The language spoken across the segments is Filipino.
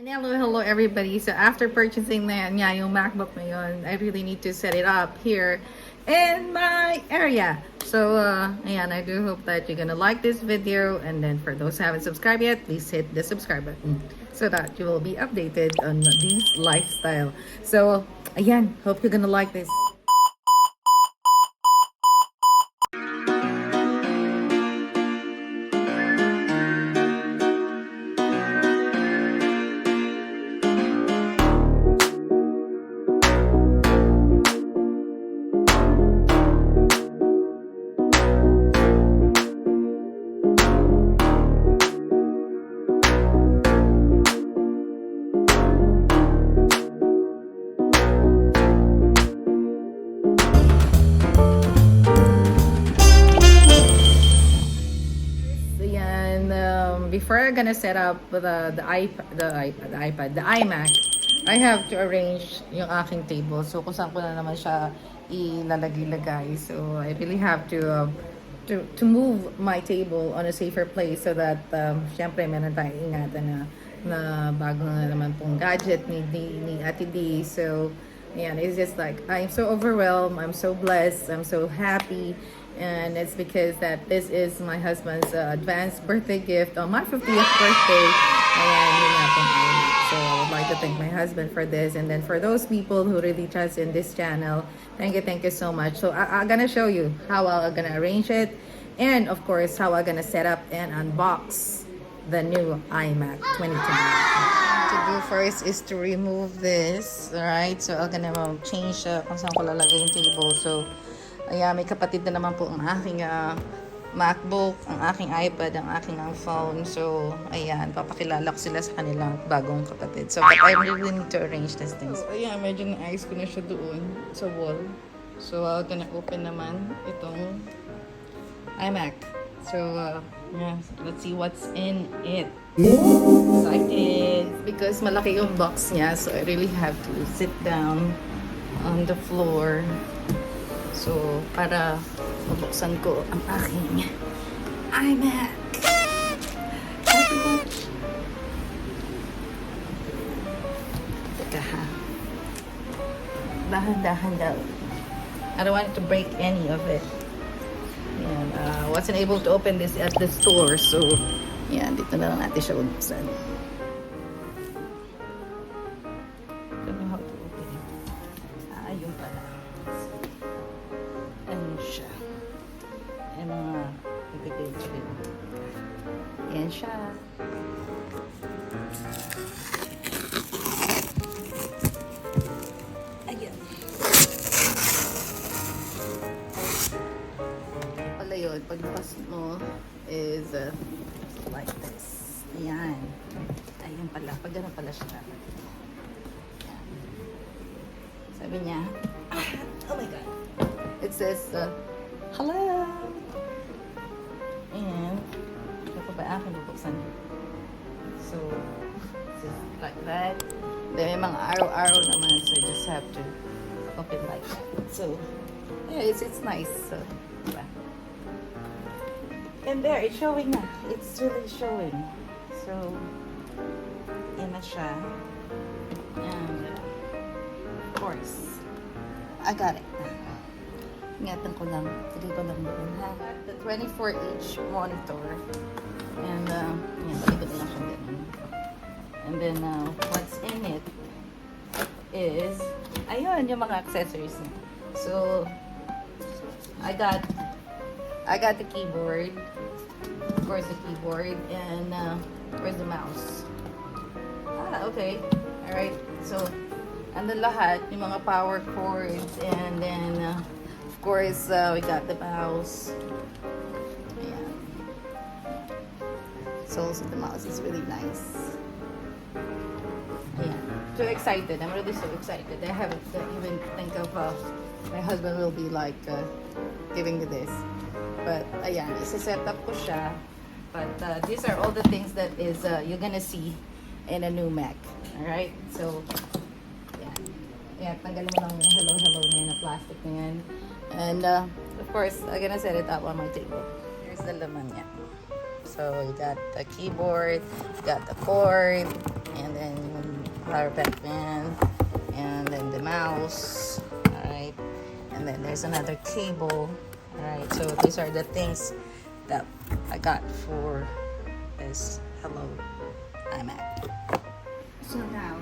And hello everybody. So after purchasing na yung MacBook na yun, I really need to set it up here in my area. So ayan, I do hope that you're gonna like this video, and then for those who haven't subscribed yet, please hit the subscribe button so that you will be updated on these lifestyle. So ayan, hope you're gonna like this. Before I'm gonna set up the iMac, I have to arrange yung aking table. So kung saan ko na naman siya ilalagay. So I really have to move my table on a safer place so that syempre meron tayong ingatan na bago na naman pong gadget ni Ate D. So yeah, it's just like I'm so overwhelmed, I'm so blessed, I'm so happy. And it's because that this is my husband's advanced birthday gift on my 50th birthday. Ayan, yun nga pong iMac. So I would like to thank my husband for this. And then for those people who really trust in this channel, thank you so much. So I'm gonna show you how I'm gonna arrange it. And of course, how I'm gonna set up and unbox the new iMac 2020. To do first is to remove this. Alright, so I'm gonna change kung saan ko lalagay yung table. So ayan, may kapatid na naman po ang aking MacBook, ang aking iPad, ang aking phone. So, ayan, papakilala ko sila sa kanilang bagong kapatid. So, but I really need to arrange these things. So, ayan, medyo na-ayos ko na siya doon sa wall. So, I'm gonna open naman itong iMac. So, yeah, let's see what's in it. Excited! Because malaki yung box niya, so I really have to sit down on the floor. So, para mabuksan ko ang aking iMac. Teka ha. Dahan-dahan daw. I don't want to break any of it. Yan, wasn't able to open this at the store. So, yan, dito na lang natin siya buksan. Don't know how to open it. Ayun pala. Siya. Yung mga nagpipage rin. Yan siya. Ayan. Pala yun, pagbukas mo is like this. Ayan. Ayun pala. Pag gano'n pala siya. Ayan. Sabi niya, oh my God. It says, hello! And, ito pa ba akin bubuksan? So, just like that. Then, may mga arrow-arrow naman, so you just have to open like that. So, yeah, it's nice. So, diba? And there, it's showing na. It's really showing. So, yan na siya. And, of course, I got it. Ingatan ko lang. Lagay ko lang doon, ha? The 24-inch monitor. And, yan, lagay ko lang siya din. And then, what's in it is, ayun, yung mga accessories niya. So, I got the keyboard. Of course, the keyboard. And, where's the mouse? Okay. Alright. So, andun lahat, yung mga power cords. And then, of course, we got the mouse. Yeah. So also the mouse is really nice. Yeah. So excited. I'm really so excited. I haven't even think of my husband will be like giving me this. But ayan, isa-set up ko siya. But these are all the things that is you're gonna see in a new Mac. Alright? So, yeah, tanggalin mo lang yung hello niya na plastic na yan. And, of course, I'm gonna set it up on my table. Here's the laman niya. So, you got the keyboard, you got the cord, and then flower pen pen, and then the mouse. Alright, and then there's another cable. Alright, so these are the things that I got for this Hello iMac. So now,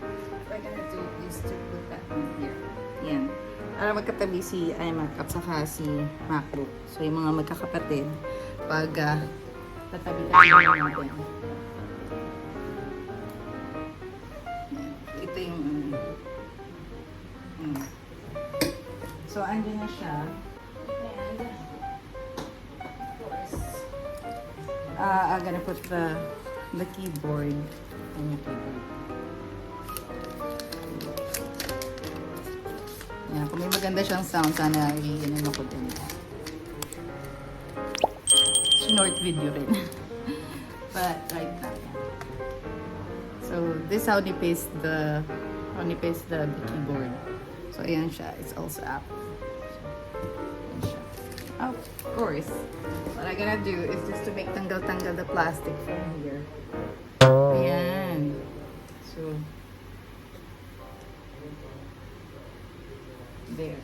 what we're gonna do is to put that in here. Yan. Para magkatabi si iMac at saka si MacBook. So yung mga magkakapatid, pag tatabi-tabi natin. Yan. Ito yung So andyan na siya. And of course, I'm gonna put the keyboard on your keyboard. Yan, kung may maganda siyang sound, sana i-ano ko din. Short video rin. But right now, yan. So this how they paste the keyboard. So ayan siya, it's also up. Ayan siya. Of course, what I'm gonna do is just to make tanggal-tanggal the plastic from here. Ayan. So there.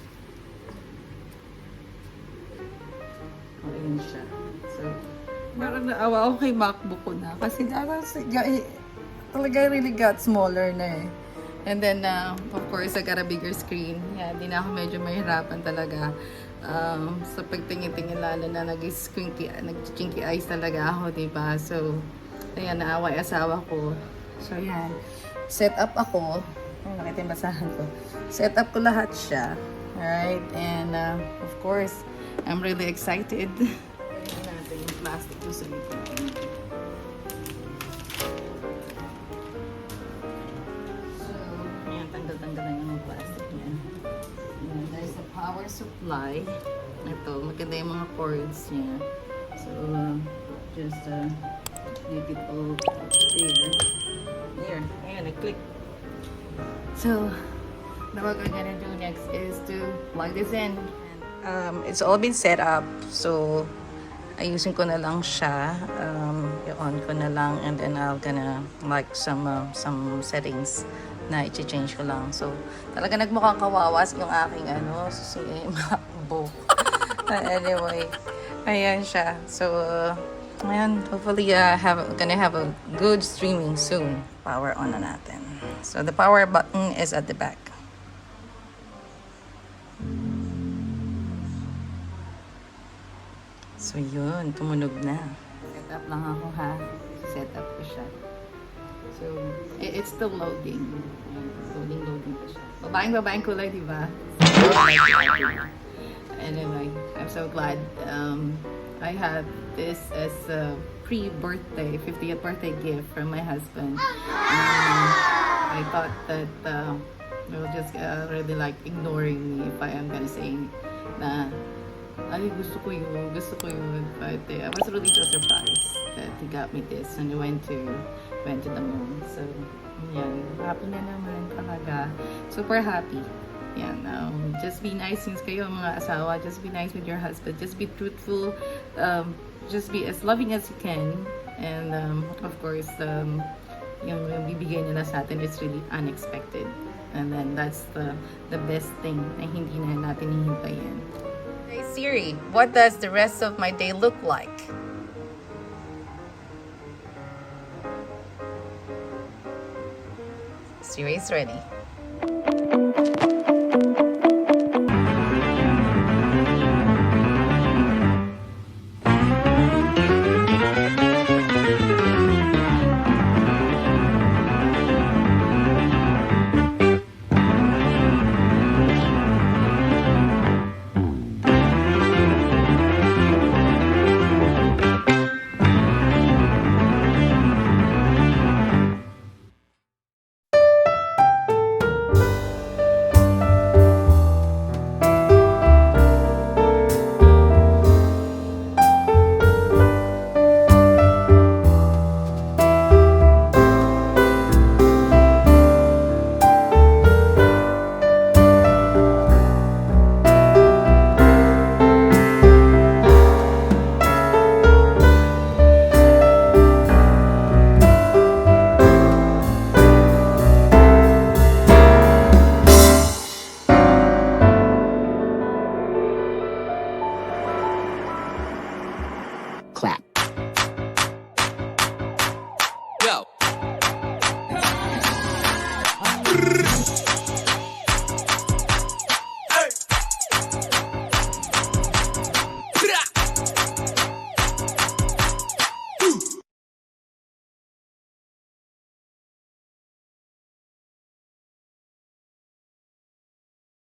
O, ayan siya. So, parang naawa ako kay MacBook ko na. Kasi talaga really got smaller na eh. And then, of course, I got a bigger screen. Yeah, di na ako medyo mahirapan talaga. So, pagtingin-tingin lalo na nag-chinky eyes talaga ako, diba? So, ayan, naawa yung asawa ko. So, ayan. Set up ako. Nakita yung basahan ko. Set up ko lahat siya. Alright, and of course, I'm really excited. Ayan natin yung plastic ko sa likod. So, ayan, tanggal-tanggal na yung plastic niya. Ayan, there's a power supply. Ito, maganda yung mga cords niya. So, just leave it all there. Here, ayan, I-click. So, now what we're gonna do next is to plug this in. It's all been set up, so ayusin ko na lang siya. I-on ko na lang, and then I'll gonna like some settings na i-change ko lang. So, talaga nagmukhang kawawas yung aking si MacBook. Anyway, ayan siya. So, ayan, hopefully gonna have a good streaming soon. Power on na natin. So, the power button is at the back. So, yun. Tumunog na. Set up lang ako, ha? Set up ko siya. So, it's still loading. Loading pa siya. Babaeng kulay, di ba? Anyway, I'm so glad I had this as a pre-birthday, 50th birthday gift from my husband. I thought that they will just really like ignoring me if I am gonna say na ay gusto ko yun. But I was really so surprised that he got me this when we went to the moon. So yan, happy na naman talaga. Super happy. Yan, just be nice since kayo mga asawa. Just be nice with your husband. Just be truthful. Just be as loving as you can. And of course, yung bibigay nila sa atin is really unexpected. And then that's the best thing na hindi na natin hihintayin. Hey Siri, what does the rest of my day look like? Siri is ready.